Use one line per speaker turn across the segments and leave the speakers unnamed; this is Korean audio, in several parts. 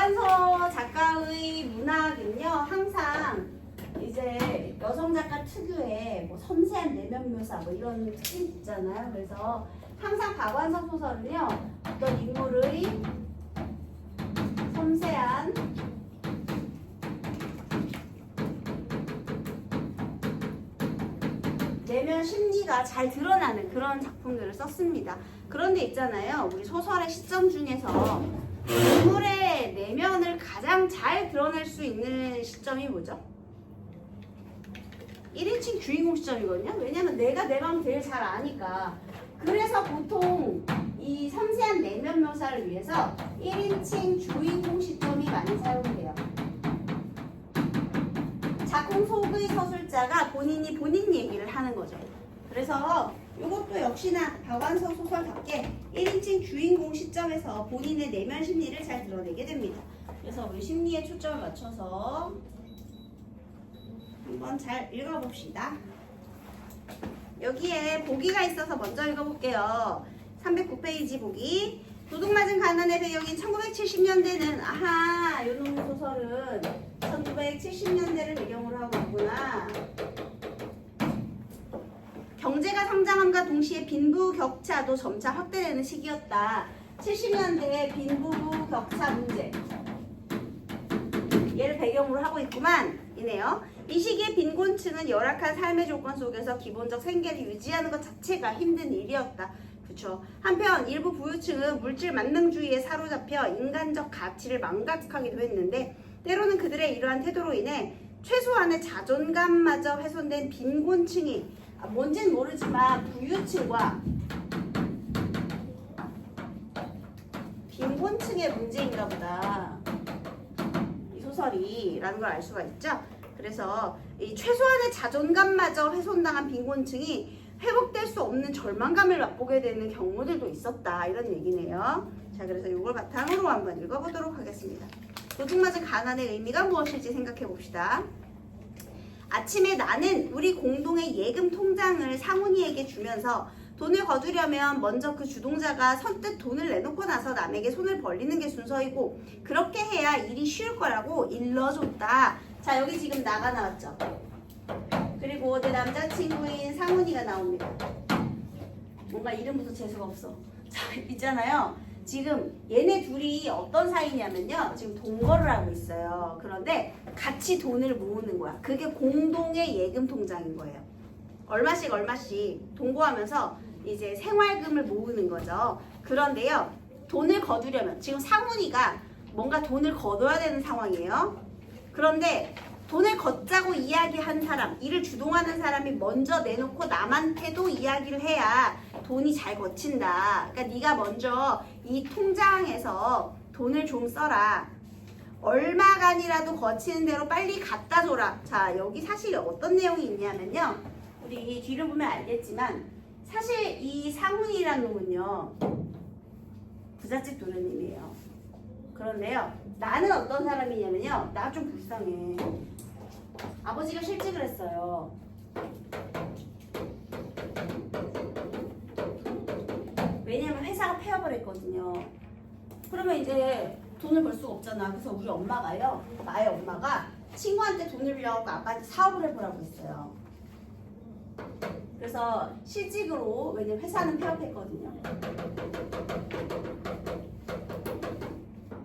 박완서 작가의 문학은요, 항상 이제 여성 작가 특유의 뭐 섬세한 내면 묘사 뭐 이런 특징이 있잖아요. 그래서 항상 박완서 소설은요, 어떤 인물의 섬세한 내면 심리가 잘 드러나는 그런 작품들을 썼습니다. 그런데 있잖아요, 우리 소설의 시점 중에서 인물의 내면을 가장 잘 드러낼 수 있는 시점이 뭐죠? 1인칭 주인공 시점이거든요. 왜냐면 내가 내 마음 제일 잘 아니까. 그래서 보통 이 섬세한 내면 묘사를 위해서 1인칭 주인공 시점이 많이 사용돼요. 작품 속의 서술자가 본인이 본인 얘기를 하는 거죠. 그래서 이것도 역시나 박완서 소설답게 1인칭 주인공 시점에서 본인의 내면 심리를 잘 드러내게 됩니다. 그래서 우리 심리에 초점을 맞춰서 한번 잘 읽어봅시다. 여기에 보기가 있어서 먼저 읽어볼게요. 309페이지 보기. 도둑맞은 가난의 배경인 1970년대는 아하, 이놈 소설은 1970년대를 배경으로 하고 있구나. 경제가 성장함과 동시에 빈부격차도 점차 확대되는 시기였다. 70년대의 빈부격차 문제, 얘를 배경으로 하고 있구만 이네요. 이 시기에 빈곤층은 열악한 삶의 조건 속에서 기본적 생계를 유지하는 것 자체가 힘든 일이었다. 그렇죠. 한편 일부 부유층은 물질 만능주의에 사로잡혀 인간적 가치를 망각하기도 했는데, 때로는 그들의 이러한 태도로 인해 최소한의 자존감마저 훼손된 빈곤층이, 뭔지는 모르지만 부유층과 빈곤층의 문제인가 보다, 이 소설이 라는 걸 알 수가 있죠. 그래서 이 최소한의 자존감마저 훼손당한 빈곤층이 회복될 수 없는 절망감을 맛보게 되는 경우들도 있었다, 이런 얘기네요. 자, 그래서 이걸 바탕으로 한번 읽어보도록 하겠습니다. 도둑맞은 가난의 의미가 무엇일지 생각해 봅시다. 아침에 나는 우리 공동의 예금 통장을 상훈이에게 주면서 돈을 거두려면 먼저 그 주동자가 선뜻 돈을 내놓고 나서 남에게 손을 벌리는 게 순서이고, 그렇게 해야 일이 쉬울 거라고 일러줬다. 자, 여기 지금 나가 나왔죠. 그리고 내 남자친구인 상훈이가 나옵니다. 뭔가 이름부터 재수가 없어. 자, 있잖아요. 지금 얘네 둘이 어떤 사이냐면요, 지금 동거를 하고 있어요. 그런데 같이 돈을 모으는 거야. 그게 공동의 예금 통장인 거예요. 얼마씩 동거하면서 이제 생활금을 모으는 거죠. 그런데요, 돈을 거두려면 지금 상훈이가 뭔가 돈을 거둬야 되는 상황이에요. 그런데 돈을 걷자고 이야기한 사람, 이를 주동하는 사람이 먼저 내놓고 남한테도 이야기를 해야 돈이 잘 거친다. 그러니까 네가 먼저 이 통장에서 돈을 좀 써라. 얼마간이라도 거치는 대로 빨리 갖다 줘라. 자, 여기 사실 어떤 내용이 있냐면요, 우리 뒤를 보면 알겠지만 사실 이 상훈이라는 놈은요, 부잣집 도련님이에요. 그런데요, 나는 어떤 사람이냐면요, 나 좀 불쌍해. 아버지가 실직을 했어요. 왜냐면 회사가 폐업을 했거든요. 그러면 이제 돈을 벌 수가 없잖아. 그래서 우리 엄마가요, 나의 엄마가 친구한테 돈을 빌려갖고 아빠한테 사업을 해보라고 했어요. 그래서 실직으로, 왜냐면 회사는 폐업했거든요.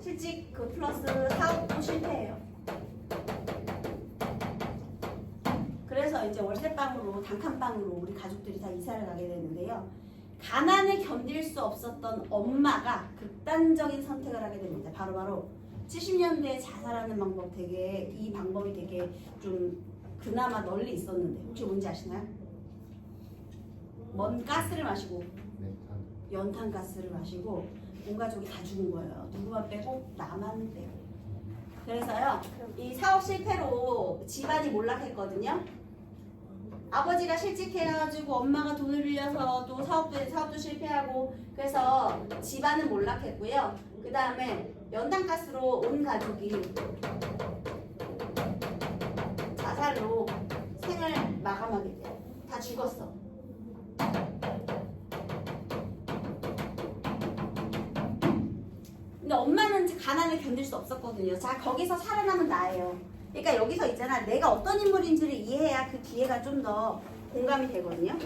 실직 그 플러스 사업도 실패해요. 그래서 이제 월세방으로, 단칸방으로 우리 가족들이 다 이사를 가게 되는데요. 가난을 견딜 수 없었던 엄마가 극단적인 선택을 하게 됩니다. 바로 70년대에 자살하는 방법, 이 방법이 되게 좀 그나마 널리 있었는데, 혹시 뭔지 아시나요? 먼 가스를 마시고, 연탄 가스를 마시고 온 가족이 다 죽은 거예요. 누구만 빼고 나만 빼고. 그래서요, 이 사업 실패로 집안이 몰락했거든요. 아버지가 실직해가지고 엄마가 돈을 빌려서 또 사업도 실패하고, 그래서 집안은 몰락했고요. 그 다음에 연탄가스로 온 가족이 자살로 생을 마감하게 돼요. 다 죽었어. 근데 엄마는 가난을 견딜 수 없었거든요. 자, 거기서 살아남은 나예요. 그러니까 여기서 있잖아. 내가 어떤 인물인지를 이해해야 그 뒤에가 좀 더 공감이 되거든요.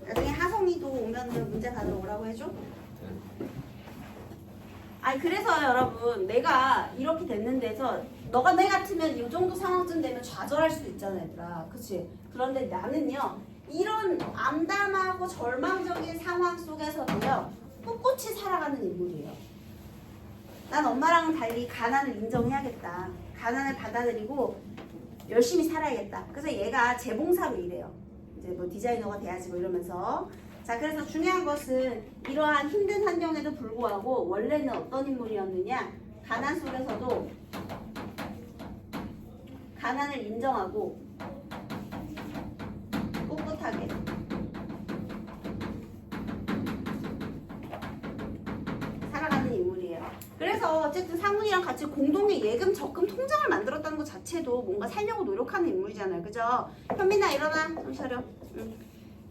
나중에 하성이도 오면은 문제 가져오라고 해줘. 아니 그래서 여러분 내가 이렇게 됐는데서 너가 내 같으면 이 정도 상황쯤 되면 좌절할 수도 있잖아 얘들아. 그치? 그런데 나는요 이런 암담하고 절망적인 상황 속에서도요 꿋꿋이 살아가는 인물이에요. 난 엄마랑은 달리 가난을 인정해야겠다. 가난을 받아들이고 열심히 살아야겠다. 그래서 얘가 재봉사로 일해요. 이제 뭐 디자이너가 돼야지 뭐 이러면서. 자, 그래서 중요한 것은 이러한 힘든 환경에도 불구하고 원래는 어떤 인물이었느냐? 가난 속에서도 가난을 인정하고 꿋꿋하게 살아가는 인물이에요. 그래서 어쨌든 상훈이랑 같이 공동의 예금 적금 통장을 만들었다는 것 자체도 뭔가 살려고 노력하는 인물이잖아요. 그죠? 현민아 일어나. 좀 차려.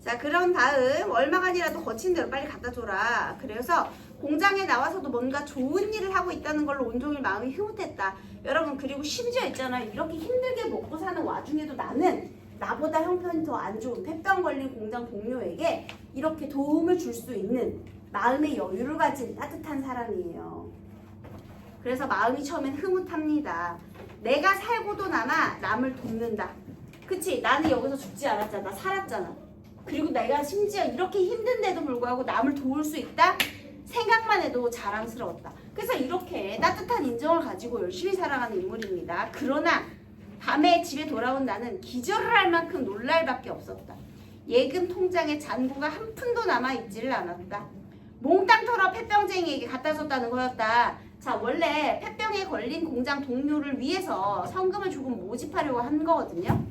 자, 그런 다음 얼마간이라도 거친 대로 빨리 갖다 줘라. 그래서 공장에 나와서도 뭔가 좋은 일을 하고 있다는 걸로 온종일 마음이 흐뭇했다. 여러분 그리고 심지어 있잖아요. 이렇게 힘들게 먹고 사는 와중에도 나는 나보다 형편이 더 안 좋은 폐병 걸린 공장 동료에게 이렇게 도움을 줄 수 있는 마음의 여유를 가진 따뜻한 사람이에요. 그래서 마음이 처음엔 흐뭇합니다. 내가 살고도 남아 남을 돕는다. 그치? 나는 여기서 죽지 않았잖아. 나 살았잖아. 그리고 내가 심지어 이렇게 힘든데도 불구하고 남을 도울 수 있다? 생각만 해도 자랑스러웠다. 그래서 이렇게 따뜻한 인정을 가지고 열심히 살아가는 인물입니다. 그러나 밤에 집에 돌아온 나는 기절을 할 만큼 놀랄 밖에 없었다. 예금 통장에 잔고가 한 푼도 남아있지를 않았다. 몽땅 털어 폐병쟁이에게 갖다 줬다는 거였다. 자, 원래 폐병에 걸린 공장 동료를 위해서 성금을 조금 모집하려고 한 거거든요.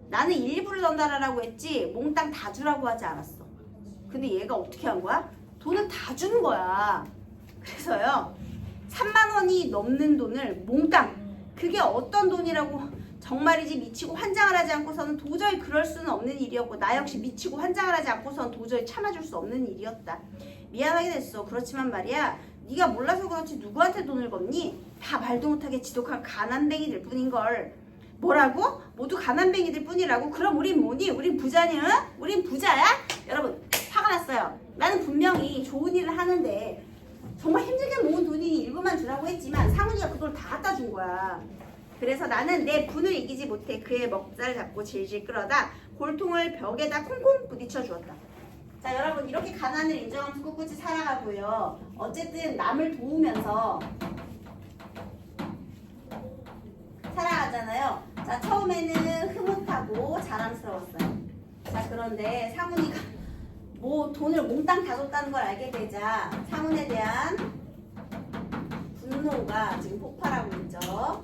나는 일부를 전달하라고 했지 몽땅 다 주라고 하지 않았어. 근데 얘가 어떻게 한 거야? 돈을 다 주는 거야. 그래서요 3만 원이 넘는 돈을 몽땅, 그게 어떤 돈이라고 정말이지 미치고 환장을 하지 않고서는 도저히 그럴 수는 없는 일이었고 나 역시 미치고 환장을 하지 않고서는 도저히 참아줄 수 없는 일이었다. 미안하게 됐어. 그렇지만 말이야 네가 몰라서 그렇지 누구한테 돈을 걷니? 다 말도 못하게 지독한 가난뱅이들 뿐인걸. 뭐라고? 모두 가난뱅이들 뿐이라고? 그럼 우린 뭐니? 우린 부자니? 응? 우린 부자야? 여러분 화가 났어요. 나는 분명히 좋은 일을 하는데 정말 힘들게 모은 돈이 일부만 주라고 했지만 상훈이가 그걸 다 갖다 준 거야. 그래서 나는 내 분을 이기지 못해 그의 먹살을 잡고 질질 끌어다 골통을 벽에다 콩콩 부딪혀 주었다. 자, 여러분 이렇게 가난을 인정하면서 꿋꿋이 살아가고요. 어쨌든 남을 도우면서 살아가잖아요. 자, 처음에는 흐뭇하고 자랑스러웠어요. 자, 그런데 상훈이가 뭐 돈을 몽땅 다 줬다는 걸 알게 되자 상훈에 대한 분노가 지금 폭발하고 있죠.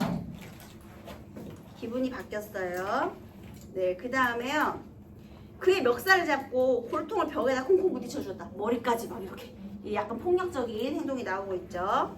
기분이 바뀌었어요. 네, 그 다음에요. 그의 멱살을 잡고 골통을 벽에다 콩콩 부딪혀 줬다. 머리까지 막 이렇게 약간 폭력적인 행동이 나오고 있죠.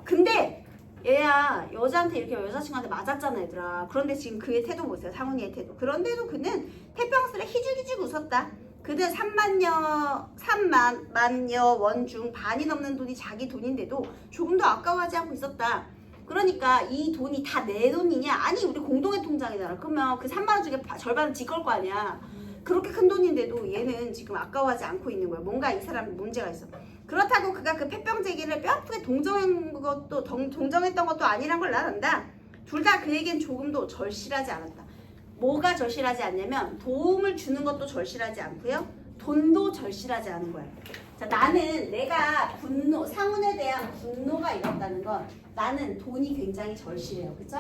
근데 얘야 여자한테 이렇게 여자친구한테 맞았잖아 얘들아. 그런데 지금 그의 태도 보세요. 상훈이의 태도. 그런데도 그는 태평스레 희죽희죽 웃었다. 그는 3만여 원 중 반이 넘는 돈이 자기 돈인데도 조금도 아까워하지 않고 있었다. 그러니까 이 돈이 다 내 돈이냐? 아니 우리 공동의 통장이잖아. 그러면 그 3만 원 중에 절반은 지 걸 거 아니야. 그렇게 큰 돈인데도 얘는 지금 아까워하지 않고 있는 거야. 뭔가 이 사람 문제가 있어. 그렇다고 그가 그 폐병제기를 뼈아프게 동정했던 것도 아니란 걸 난 안다. 둘 다 그에겐 조금도 절실하지 않았다. 뭐가 절실하지 않냐면 도움을 주는 것도 절실하지 않고요. 돈도 절실하지 않은 거야. 자, 나는 내가 분노, 상훈에 대한 분노가 일었다는 건 나는 돈이 굉장히 절실해요. 그쵸?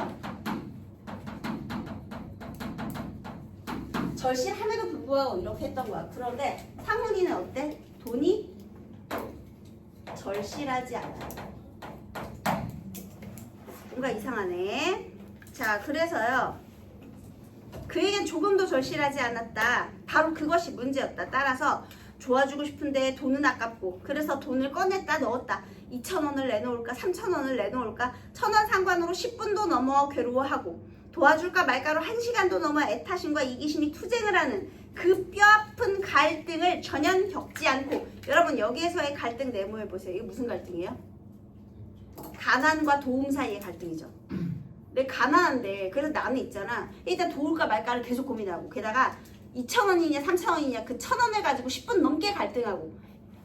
절실함에도 불구하고 이렇게 했던 거야. 그런데 상훈이는 어때? 돈이 절실하지 않아요. 뭔가 이상하네. 자, 그래서요. 그에겐 조금도 절실하지 않았다. 바로 그것이 문제였다. 따라서 좋아주고 싶은데 돈은 아깝고 그래서 돈을 꺼냈다 넣었다. 2,000원을 내놓을까 3,000원을 내놓을까 1,000원 상관으로 10분도 넘어 괴로워하고 도와줄까 말까로 1시간도 넘어 애타심과 이기심이 투쟁을 하는 그 뼈아픈 갈등을 전혀 겪지 않고 여러분 여기에서의 갈등 네모해보세요. 이게 무슨 갈등이에요? 가난과 도움 사이의 갈등이죠. 내 가난한데 그래서 나는 있잖아 일단 도울까 말까를 계속 고민하고 게다가 2,000원이냐 3,000원이냐 그 1,000원을 가지고 10분 넘게 갈등하고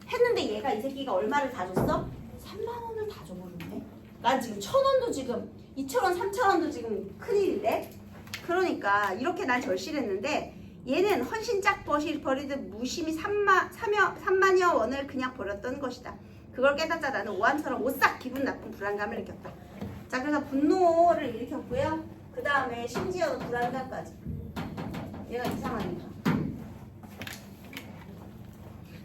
했는데 얘가 이 새끼가 얼마를 다 줬어? 3만 원을 다 줘버렸네. 난 지금 1,000원도 지금 2,000원 3,000원도 지금 큰일인데 그러니까 이렇게 난 절실했는데 얘는 헌신짝 버리듯 무심히 3만여 원을 그냥 버렸던 것이다. 그걸 깨닫자 나는 오한처럼 오싹 기분 나쁜 불안감을 느꼈다. 자 그래서 분노를 일으켰고요. 그 다음에 심지어 불안감까지. 얘가 이상하니까.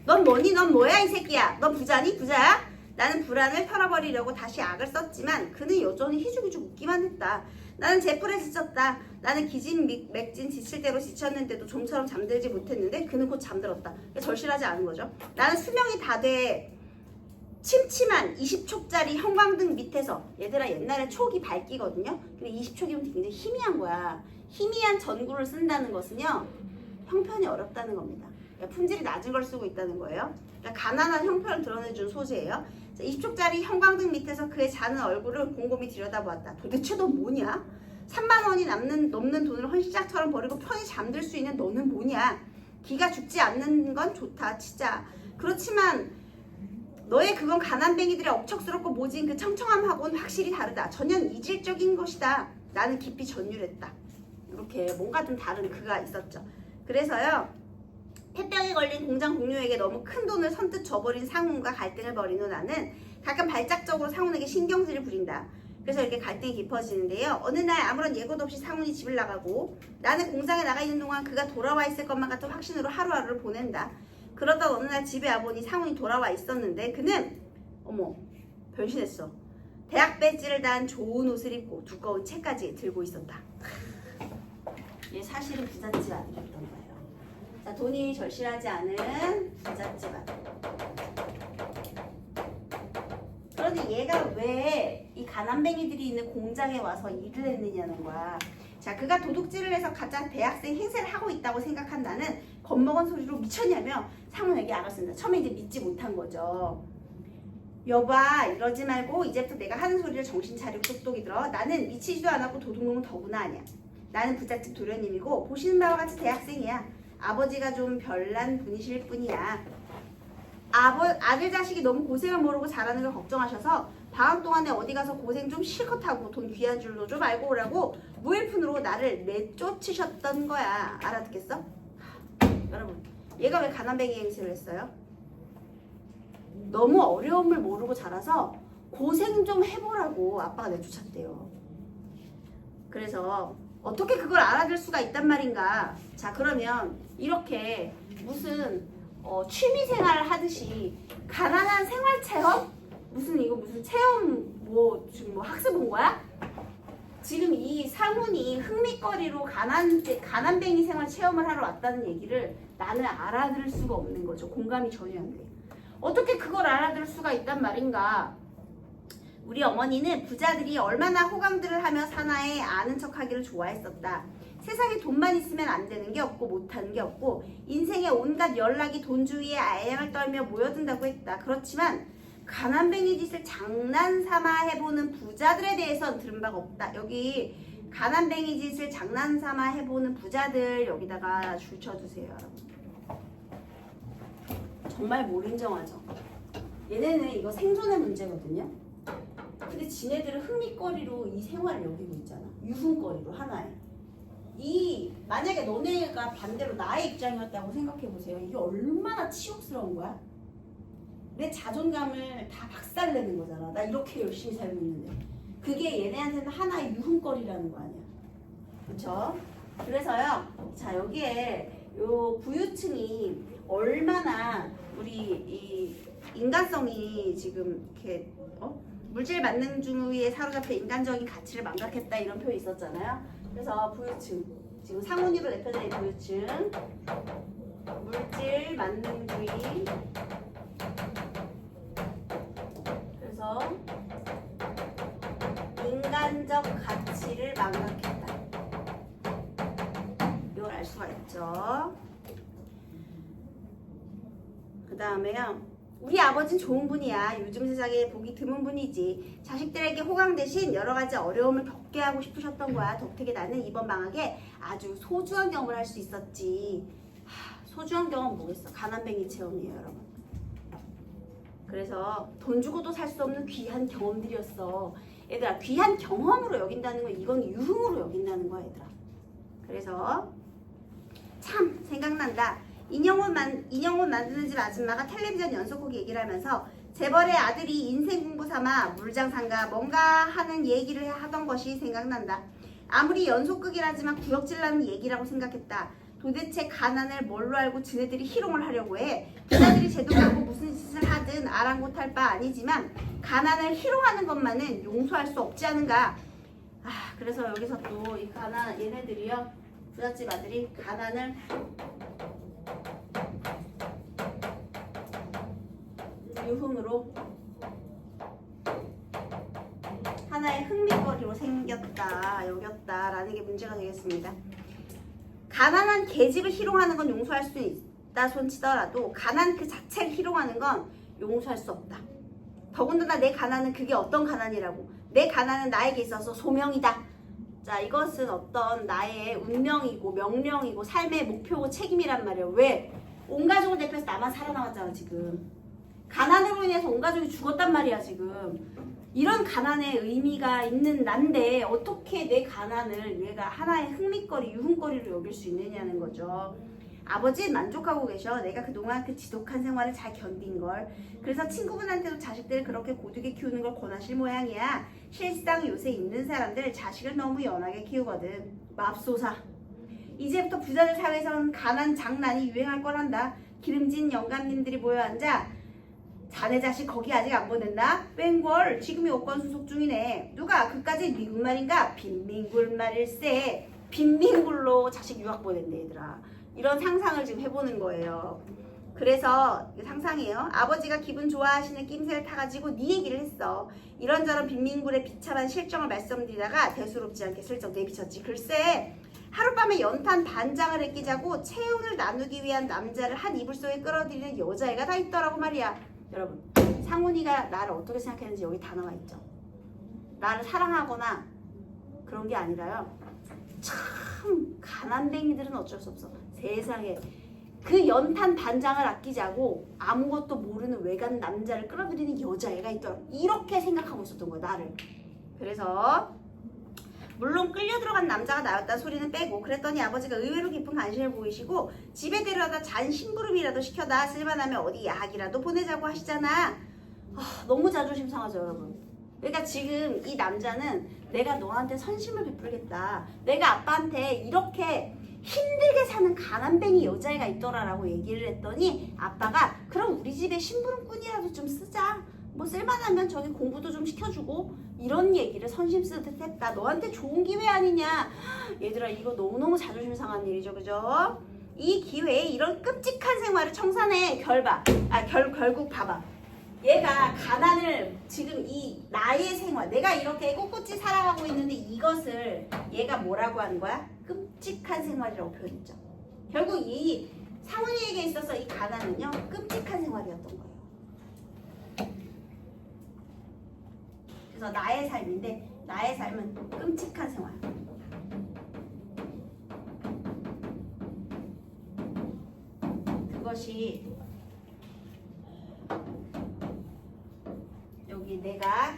넌 뭐니? 넌 뭐야 이 새끼야? 넌 부자니? 부자야? 나는 불안을 털어버리려고 다시 악을 썼지만 그는 여전히 희죽희죽 웃기만 했다. 나는 제풀에 지쳤다. 나는 기진맥진 지칠 대로 지쳤는데도 좀처럼 잠들지 못했는데 그는 곧 잠들었다. 절실하지 않은 거죠. 나는 수명이 다 돼 침침한 20촉짜리 형광등 밑에서 얘들아 옛날에 촉이 밝기거든요. 근데 20촉이면 굉장히 희미한 거야. 희미한 전구를 쓴다는 것은요. 형편이 어렵다는 겁니다. 그러니까 품질이 낮은 걸 쓰고 있다는 거예요. 그러니까 가난한 형편을 드러내준 소재예요. 20촉짜리 형광등 밑에서 그의 자는 얼굴을 곰곰이 들여다보았다. 도대체 넌 뭐냐? 3만 원이 넘는 돈을 헌신짝처럼 버리고 편히 잠들 수 있는 너는 뭐냐? 기가 죽지 않는 건 좋다 치자. 그렇지만 너의 그건 가난뱅이들의 억척스럽고 모진 그 청청함하고는 확실히 다르다. 전혀 이질적인 것이다. 나는 깊이 전율했다. 이렇게 뭔가 좀 다른 그가 있었죠. 그래서요. 폐병에 걸린 공장 동료에게 너무 큰 돈을 선뜻 줘버린 상훈과 갈등을 벌인 후 나는 가끔 발작적으로 상훈에게 신경질을 부린다. 그래서 이렇게 갈등이 깊어지는데요. 어느 날 아무런 예고도 없이 상훈이 집을 나가고 나는 공장에 나가 있는 동안 그가 돌아와 있을 것만 같은 확신으로 하루하루를 보낸다. 그러다 어느 날 집에 와보니 상훈이 돌아와 있었는데 그는 변신했어. 대학 배지를 단 좋은 옷을 입고 두꺼운 책까지 들고 있었다. 얘 사실은 부잣집 아니었던 거예요. 자, 돈이 절실하지 않은 부잣집 아들. 그런데 얘가 왜 이 가난뱅이들이 있는 공장에 와서 일을 했느냐는 거야. 자, 그가 도둑질을 해서 가짜 대학생 행세를 하고 있다고 생각한 나는 겁먹은 소리로 미쳤냐며 상훈에게 알았습니다. 처음에 이제 믿지 못한 거죠. 여봐 이러지 말고 이제부터 내가 하는 소리를 정신 차리고 똑똑히 들어. 나는 미치지도 않았고 도둑놈은 더구나 아니야. 나는 부잣집 도련님이고 보시는 바와 같이 대학생이야. 아버지가 좀 별난 분이실 뿐이야. 아들 자식이 너무 고생을 모르고 자라는 걸 걱정하셔서 방학 동안에 어디 가서 고생 좀 실컷 하고 돈 귀한 줄로 좀 알고 오라고 무일푼으로 나를 내쫓으셨던 거야. 알아듣겠어? 여러분 얘가 왜 가난뱅이 행세를 했어요? 너무 어려움을 모르고 자라서 고생 좀 해보라고 아빠가 내쫓았대요. 그래서 어떻게 그걸 알아들 수가 있단 말인가. 자 그러면 이렇게 무슨 취미생활을 하듯이 가난한 생활체험? 무슨 체험 지금 학습 온 거야? 지금 이 상훈이 흥미거리로 가난뱅이 생활 체험을 하러 왔다는 얘기를 나는 알아들을 수가 없는 거죠. 공감이 전혀 안 돼. 어떻게 그걸 알아들을 수가 있단 말인가. 우리 어머니는 부자들이 얼마나 호강들을 하며 사나에 아는 척하기를 좋아했었다. 세상에 돈만 있으면 안 되는 게 없고 못하는 게 없고 인생의 온갖 연락이 돈 주위에 알량을 떨며 모여든다고 했다. 그렇지만 가난뱅이 짓을 장난삼아 해보는 부자들에 대해서는 들은 바가 없다. 여기 가난뱅이 짓을 장난삼아 해보는 부자들 여기다가 줄 쳐주세요. 여러분. 정말 못 인정하죠. 얘네는 이거 생존의 문제거든요. 근데 지네들은 흥미거리로 이 생활을 여기고 있잖아. 유흥거리로 하나에. 만약에 너네가 반대로 나의 입장이었다고 생각해보세요. 이게 얼마나 치욕스러운 거야? 내 자존감을 다 박살내는 거잖아. 나 이렇게 열심히 살고 있는데. 그게 얘네한테는 하나의 유흥거리라는 거 아니야. 그쵸? 그래서요. 자 여기에 요 부유층이 얼마나 우리 이 인간성이 지금 이렇게 물질 만능 주의에 사로잡혀 인간적인 가치를 망각했다 이런 표현이 있었잖아요. 그래서 부유층 지금 상훈이로 대표되는 부유층 물질 만능주의. 그래서 그래서 인간적 가치를 망각했다. 이걸 알 수가 있죠. 그 다음에요. 우리 아버지는 좋은 분이야. 요즘 세상에 보기 드문 분이지. 자식들에게 호강 대신 여러 가지 어려움을 겪게 하고 싶으셨던 거야. 덕택에 나는 이번 방학에 아주 소중한 경험을 할 수 있었지. 소중한 경험은 뭐겠어? 가난뱅이 체험이에요, 여러분. 그래서 돈 주고도 살 수 없는 귀한 경험들이었어. 얘들아, 귀한 경험으로 여긴다는 건 이건 유흥으로 여긴다는 거야, 얘들아. 그래서 참 생각난다. 인형옷 만드는 집 아줌마가 텔레비전 연속곡 얘기를 하면서 재벌의 아들이 인생 공부 삼아 물장사인가 뭔가 하는 얘기를 하던 것이 생각난다. 아무리 연속극이라지만 구역질 나는 얘기라고 생각했다. 도대체 가난을 뭘로 알고 지네들이 희롱을 하려고 해. 부자들이 제도하고 무슨 짓을 하든 아랑곳할 바 아니지만 가난을 희롱하는 것만은 용서할 수 없지 않은가. 그래서 여기서 또 이 얘네들이요, 부잣집 아들이 가난을 유흥으로 하나의 흥미거리로 여겼다라는 게 문제가 되겠습니다. 가난한 계집을 희롱하는 건 용서할 수 있다 손치더라도 가난 그 자체를 희롱하는 건 용서할 수 없다. 더군다나 내 가난은 그게 어떤 가난이라고. 내 가난은 나에게 있어서 소명이다. 자, 이것은 어떤 나의 운명이고 명령이고 삶의 목표고 책임이란 말이야. 왜? 온 가족을 대표해서 나만 살아남았잖아 지금. 가난으로 인해서 온 가족이 죽었단 말이야 지금. 이런 가난의 의미가 있는 난데 어떻게 내 가난을 얘가 하나의 흥미거리, 유흥거리로 여길 수 있느냐는 거죠. 아버지는 만족하고 계셔. 내가 그동안 그 지독한 생활을 잘 견딘 걸. 그래서 친구분한테도 자식들을 그렇게 고두게 키우는 걸 권하실 모양이야. 실상 요새 있는 사람들 자식을 너무 연하게 키우거든. 맙소사. 이제부터 부자들 사회에서는 가난 장난이 유행할 거란다. 기름진 영감님들이 모여 앉아 자네 자식 거기 아직 안 보냈나? 웬걸 지금이 옷건 수속 중이네. 누가 그까지 미군 말인가? 빈민굴 말일세. 빈민굴로 자식 유학 보낸대 얘들아. 이런 상상을 지금 해보는 거예요. 그래서 상상이에요. 아버지가 기분 좋아하시는 낌새를 타가지고 네 얘기를 했어. 이런저런 빈민굴의 비참한 실정을 말씀드리다가 대수롭지 않게 슬쩍 내비쳤지. 글쎄 하룻밤에 연탄 반장을 아끼자고 체온을 나누기 위한 남자를 한 이불 속에 끌어들이는 여자애가 다 있더라고 말이야. 여러분, 상훈이가 나를 어떻게 생각했는지 여기 다 나와 있죠. 나를 사랑하거나 그런 게 아니라요. 참 가난뱅이들은 어쩔 수 없어. 세상에 그 연탄 반장을 아끼자고 아무것도 모르는 외간 남자를 끌어들이는 여자애가 있더라. 이렇게 생각하고 있었던 거야 나를. 그래서 물론 끌려 들어간 남자가 나였다는 소리는 빼고 그랬더니 아버지가 의외로 깊은 관심을 보이시고 집에 데려다 잔 심부름이라도 시켜다 쓸만하면 어디 야학이라도 보내자고 하시잖아. 너무 자존심 상하죠 여러분. 그러니까 지금 이 남자는 내가 너한테 선심을 베풀겠다. 내가 아빠한테 이렇게 힘들게 사는 가난뱅이 여자애가 있더라라고 얘기를 했더니 아빠가 그럼 우리 집에 심부름꾼이라도 좀 쓰자. 뭐 쓸만하면 저기 공부도 좀 시켜주고 이런 얘기를 선심 쓰듯 했다. 너한테 좋은 기회 아니냐. 얘들아 이거 너무너무 자존심 상한 일이죠. 그죠? 이 기회에 이런 끔찍한 생활을 청산해. 결국 봐봐. 얘가 가난을 지금 이 나의 생활 내가 이렇게 꿋꿋이 살아가고 있는데 이것을 얘가 뭐라고 하는 거야? 끔찍한 생활이라고 표현했죠. 결국 이 상훈이에게 있어서 이 가난은요 끔찍한 생활이었던 거예요. 그래서 나의 삶인데 나의 삶은 끔찍한 생활. 그것이 여기 내가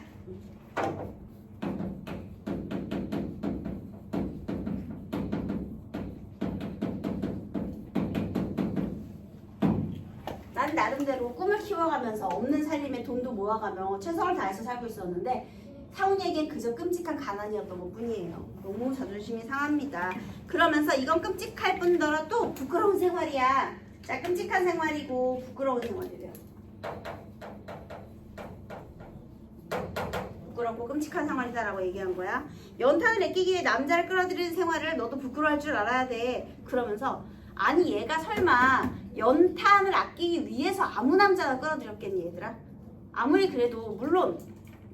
난 나름대로 꿈을 키워가면서 없는 살림에 돈도 모아가며 최선을 다해서 살고 있었는데 상훈이에겐 그저 끔찍한 가난이었던 것 뿐이에요. 너무 자존심이 상합니다. 그러면서 이건 끔찍할 뿐더러도 부끄러운 생활이야. 자, 끔찍한 생활이고 부끄러운 생활이래요. 부끄럽고 끔찍한 생활이다라고 얘기한 거야. 연탄을 아끼기 위해 남자를 끌어들이는 생활을 너도 부끄러워할 줄 알아야 돼. 그러면서 아니 얘가 설마 연탄을 아끼기 위해서 아무 남자나 끌어들였겠니 얘들아? 아무리 그래도 물론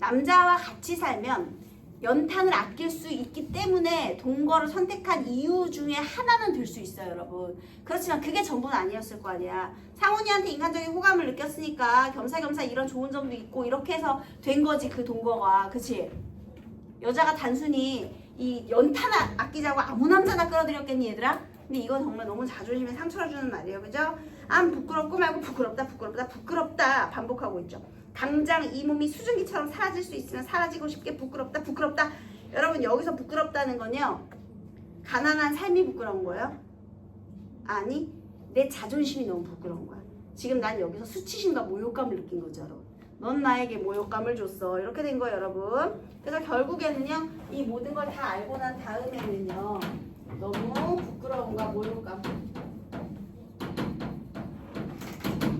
남자와 같이 살면 연탄을 아낄 수 있기 때문에 동거를 선택한 이유 중에 하나는 될 수 있어요, 여러분. 그렇지만 그게 전부는 아니었을 거 아니야. 상훈이한테 인간적인 호감을 느꼈으니까 겸사겸사 이런 좋은 점도 있고 이렇게 해서 된 거지, 그 동거가. 그치? 여자가 단순히 이 연탄 아끼자고 아무 남자나 끌어들였겠니, 얘들아? 근데 이건 정말 너무 자존심에 상처를 주는 말이에요, 그죠? 안 부끄럽고 말고 부끄럽다, 부끄럽다, 부끄럽다 반복하고 있죠. 당장 이 몸이 수증기처럼 사라질 수 있으면 사라지고 싶게 부끄럽다, 부끄럽다. 여러분, 여기서 부끄럽다는 건요, 가난한 삶이 부끄러운 거예요? 아니, 내 자존심이 너무 부끄러운 거야. 지금 난 여기서 수치심과 모욕감을 느낀 거죠, 여러분. 넌 나에게 모욕감을 줬어. 이렇게 된 거예요, 여러분. 그래서 결국에는요, 이 모든 걸 다 알고 난 다음에는요, 너무 부끄러움과 모욕감,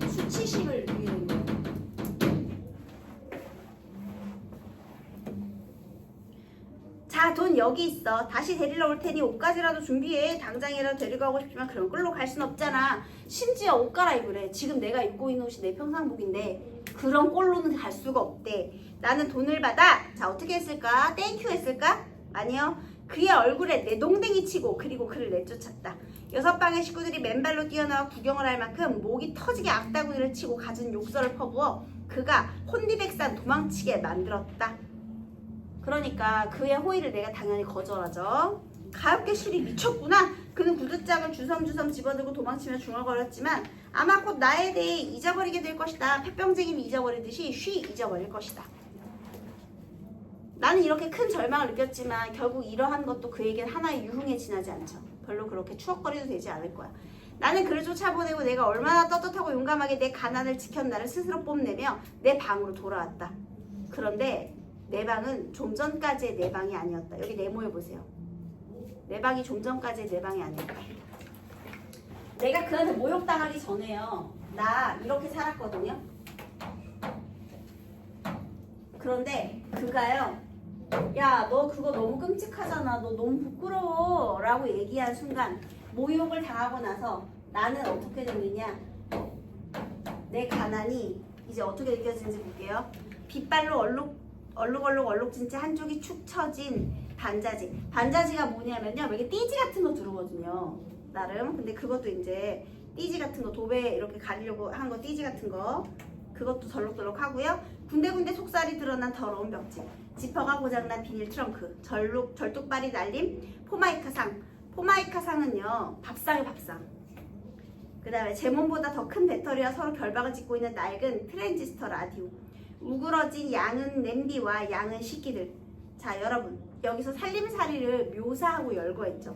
수치심을 느끼게 된 거예요. 자, 돈 여기 있어. 다시 데리러 올 테니 옷까지라도 준비해. 당장이라도 데리고 가고 싶지만 그런 꼴로 갈 순 없잖아. 심지어 옷 갈아입으래. 지금 내가 입고 있는 옷이 내 평상복인데 그런 꼴로는 갈 수가 없대. 나는 돈을 받아. 자, 어떻게 했을까? 땡큐 했을까? 아니요. 그의 얼굴에 내동댕이 치고 그리고 그를 내쫓았다. 6방의 식구들이 맨발로 뛰어나와 구경을 할 만큼 목이 터지게 악다구니를 치고 갖은 욕설을 퍼부어 그가 혼디백산 도망치게 만들었다. 그러니까 그의 호의를 내가 당연히 거절하죠. 가엾게 실이 미쳤구나. 그는 구두장을 주섬주섬 집어들고 도망치며 중얼거렸지만 아마 곧 나에 대해 잊어버리게 될 것이다. 폐병쟁이는 잊어버리듯이 쉬 잊어버릴 것이다. 나는 이렇게 큰 절망을 느꼈지만 결국 이러한 것도 그에겐 하나의 유흥에 지나지 않죠. 별로 그렇게 추억거리도 되지 않을 거야. 나는 그를 쫓아보내고 내가 얼마나 떳떳하고 용감하게 내 가난을 지켰나를 스스로 뽐내며 내 방으로 돌아왔다. 그런데 내 방은 좀 전까지의 내 방이 아니었다. 여기 네모에 보세요. 내 방이 좀 전까지의 내 방이 아니었다. 내가 그한테 모욕당하기 전에요, 나 이렇게 살았거든요. 그런데 그가요, 야, 너 그거 너무 끔찍하잖아, 너 너무 부끄러워 라고 얘기한 순간 모욕을 당하고 나서 나는 어떻게 됐느냐, 내 가난이 이제 어떻게 느껴지는지 볼게요. 빗발로 얼룩진 채 한쪽이 축 처진 반자지. 반자지가 뭐냐면요, 이렇게 띠지 같은 거 들어오거든요, 나름. 근데 그것도 이제 띠지 같은 거, 도배 이렇게 가리려고 한 거, 띠지 같은 거, 그것도 덜럭덜럭 하고요. 군데군데 속살이 드러난 더러운 벽지, 지퍼가 고장난 비닐 트렁크, 절뚝발이 날림, 포마이카 상. 포마이카 상은요, 밥상의 밥상. 그 다음에 제 몸보다 더 큰 배터리와 서로 결박을 짓고 있는 낡은 트랜지스터 라디오, 우그러진 양은 냄비와 양은 식기들. 자, 여러분, 여기서 살림살이를 묘사하고 열거했죠.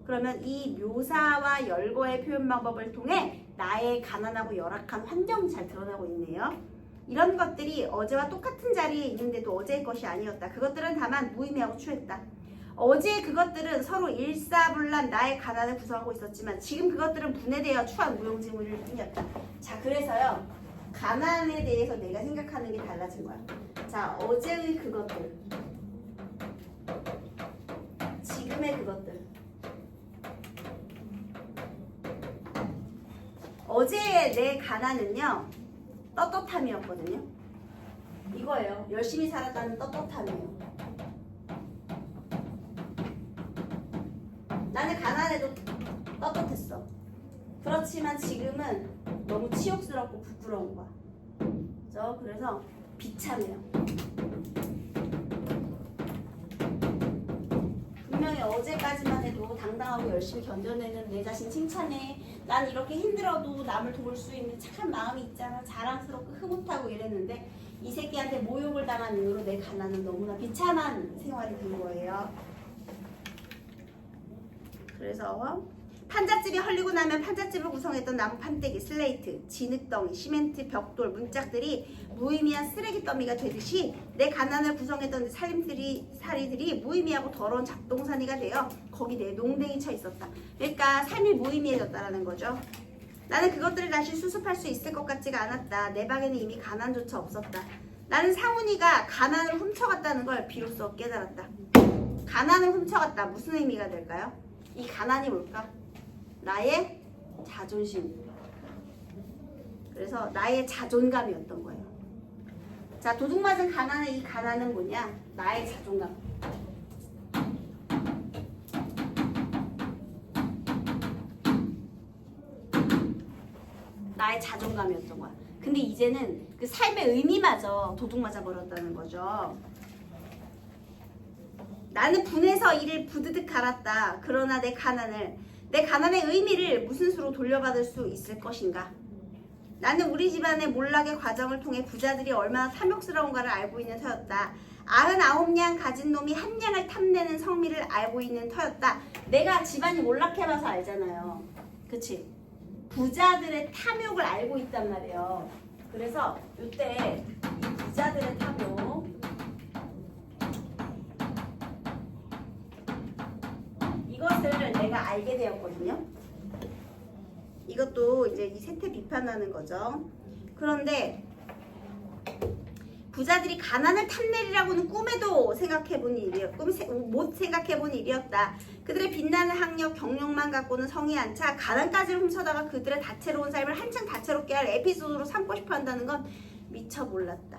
그러면 이 묘사와 열거의 표현 방법을 통해 나의 가난하고 열악한 환경이 잘 드러나고 있네요. 이런 것들이 어제와 똑같은 자리에 있는데도 어제의 것이 아니었다. 그것들은 다만 무의미하고 추했다. 어제 그것들은 서로 일사불란 나의 가난을 구성하고 있었지만 지금 그것들은 분해되어 추한 무용지물일 뿐이었다. 자, 그래서요, 가난에 대해서 내가 생각하는 게 달라진 거야. 자, 어제의 그것들, 지금의 그것들. 어제의 내 가난은요, 떳떳함이었거든요. 이거예요. 열심히 살았다는 떳떳함이에요. 나는 가난해도 떳떳했어. 그렇지만 지금은 너무 치욕스럽고 부끄러운 거야. 그래서 비참해요. 분명히 어제까지만 해도 당당하고 열심히 견뎌내는 내 자신 칭찬해. 난 이렇게 힘들어도 남을 도울 수 있는 착한 마음이 있잖아. 자랑스럽고 흐뭇하고 이랬는데 이 새끼한테 모욕을 당한 이후로 내 가난은 너무나 비참한 생활이 된 거예요. 그래서 판잣집이 헐리고 나면 판잣집을 구성했던 나무 판때기, 슬레이트, 진흙덩이, 시멘트, 벽돌, 문짝들이 무의미한 쓰레기 더미가 되듯이 내 가난을 구성했던 살이들이 무의미하고 더러운 잡동사니가 되어 거기 내동댕이 쳐 있었다. 그러니까 삶이 무의미해졌다는 거죠. 나는 그것들을 다시 수습할 수 있을 것 같지가 않았다. 내 방에는 이미 가난조차 없었다. 나는 상훈이가 가난을 훔쳐갔다는 걸 비로소 깨달았다. 가난을 훔쳐갔다. 무슨 의미가 될까요? 이 가난이 뭘까? 나의 자존심. 그래서 나의 자존감이었던 거예요. 자, 도둑맞은 가난의 이 가난은 뭐냐? 나의 자존감. 나의 자존감이었던 거야. 근데 이제는 그 삶의 의미마저 도둑맞아 버렸다는 거죠. 나는 분해서 이를 부드득 갈았다. 그러나 내 가난의 의미를 무슨 수로 돌려받을 수 있을 것인가? 나는 우리 집안의 몰락의 과정을 통해 부자들이 얼마나 탐욕스러운가를 알고 있는 터였다. 99냥 가진 놈이 한 냥을 탐내는 성미를 알고 있는 터였다. 내가 집안이 몰락해봐서 알잖아요. 그치? 부자들의 탐욕을 알고 있단 말이에요. 그래서 이때 이 부자들의 탐욕, 이것을 내가 알게 되었거든요. 이것도 이제 이 세태 비판하는 거죠. 그런데 부자들이 가난을 탐내리라고는 꿈에도 못 생각해본 일이었다. 그들의 빛나는 학력, 경력만 갖고는 성이 안 차 가난까지를 훔쳐다가 그들의 다채로운 삶을 한층 다채롭게 할 에피소드로 삼고 싶어 한다는 건 미처 몰랐다.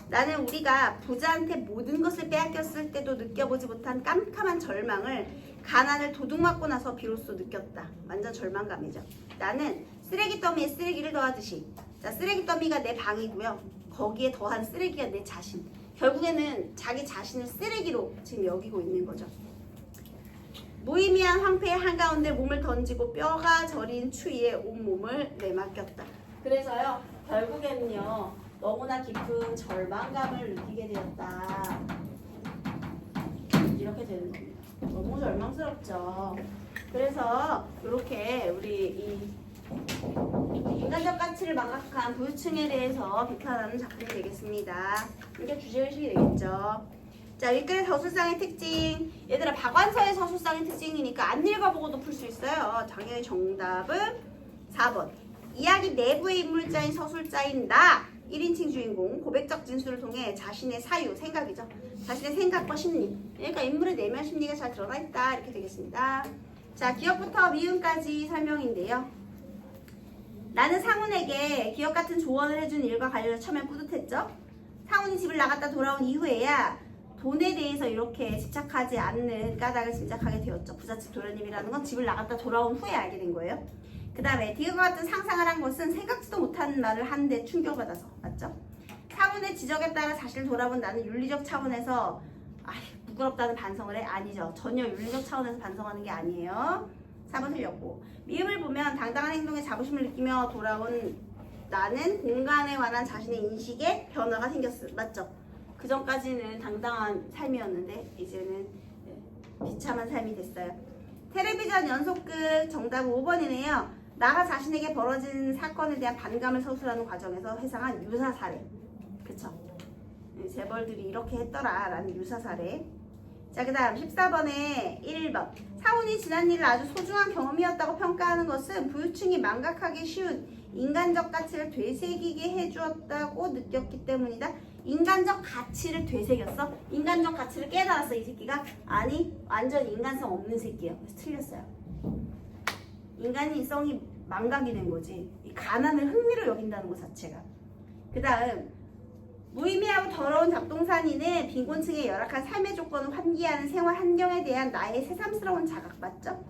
나는 우리가 부자한테 모든 것을 빼앗겼을 때도 느껴보지 못한 깜깜한 절망을 가난을 도둑맞고 나서 비로소 느꼈다. 완전 절망감이죠. 나는 쓰레기 더미에 쓰레기를 더하듯이, 자, 쓰레기 더미가 내 방이고요. 거기에 더한 쓰레기가 내 자신. 결국에는 자기 자신을 쓰레기로 지금 여기고 있는 거죠. 무의미한 황폐의 한가운데 몸을 던지고 뼈가 저린 추위에 온몸을 내맡겼다. 그래서요, 결국에는요, 너무나 깊은 절망감을 느끼게 되었다. 이렇게 되는 겁니다. 너무 절망스럽죠. 그래서 이렇게 우리 이 인간적 가치를 망각한 부유층에 대해서 비판하는 작품이 되겠습니다. 이게 주제의식이 되겠죠. 자, 윗글의 서술상의 특징. 얘들아, 박완서의 서술상의 특징이니까 안 읽어보고도 풀 수 있어요. 당연히 정답은 4번. 이야기 내부의 인물자인 서술자인 나 1인칭 주인공 고백적 진술을 통해 자신의 사유, 생각이죠. 자신의 생각과 심리, 그러니까 인물의 내면 심리가 잘 드러나 있다. 이렇게 되겠습니다. 자, 기억부터 미음까지 설명인데요. 나는 상훈에게 기억 같은 조언을 해준 일과 관련해서 처음엔 뿌듯했죠. 상훈이 집을 나갔다 돌아온 이후에야 돈에 대해서 이렇게 집착하지 않는 까닭을 짐작하게 되었죠. 부잣집 도련님이라는 건 집을 나갔다 돌아온 후에 알게 된 거예요. 그 다음에 디귿과 같은 상상을 한 것은 생각지도 못한 말을 하는데 충격받아서, 맞죠? 상훈의 지적에 따라 자신을 돌아본 나는 윤리적 차원에서 부끄럽다는 반성을 해? 아니죠. 전혀 윤리적 차원에서 반성하는 게 아니에요. 4번 틀렸고, 미음을 보면 당당한 행동에 자부심을 느끼며 돌아온 나는 공간에 관한 자신의 인식에 변화가 생겼어. 맞죠? 그 전까지는 당당한 삶이었는데 이제는 비참한 삶이 됐어요. 텔레비전 연속극 정답은 5번이네요. 나가 자신에게 벌어진 사건에 대한 반감을 서술하는 과정에서 회상한 유사 사례. 그쵸? 재벌들이 이렇게 했더라 라는 유사 사례. 자, 그 다음 14번에 1번. 상훈이 지난 일을 아주 소중한 경험이었다고 평가하는 것은 부유층이 망각하기 쉬운 인간적 가치를 되새기게 해주었다고 느꼈기 때문이다. 인간적 가치를 되새겼어? 인간적 가치를 깨달았어 이 새끼가? 아니, 완전 인간성 없는 새끼예요. 그래서 틀렸어요. 인간성이 망각이 된 거지. 이 가난을 흥미로 여긴다는 것 자체가. 그 다음 무의미하고 더러운 잡동사니는 빈곤층의 열악한 삶의 조건을 환기하는 생활 환경에 대한 나의 새삼스러운 자각, 맞죠?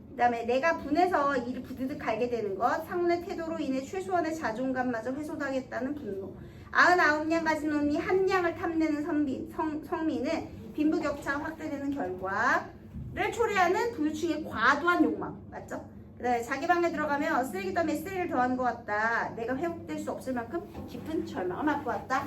그 다음에 내가 분해서 이를 부드득 갈게 되는 것, 상훈의 태도로 인해 최소한의 자존감마저 훼손하겠다는 분노. 99냥 가진 놈이 한 냥을 탐내는 성미는 빈부격차가 확대되는 결과를 초래하는 부유층의 과도한 욕망, 맞죠? 그 다음에 자기 방에 들어가면 쓰레기 더미에 쓰레기를 더하는 것 같다. 내가 회복될 수 없을 만큼 깊은 절망을 맞고 왔다.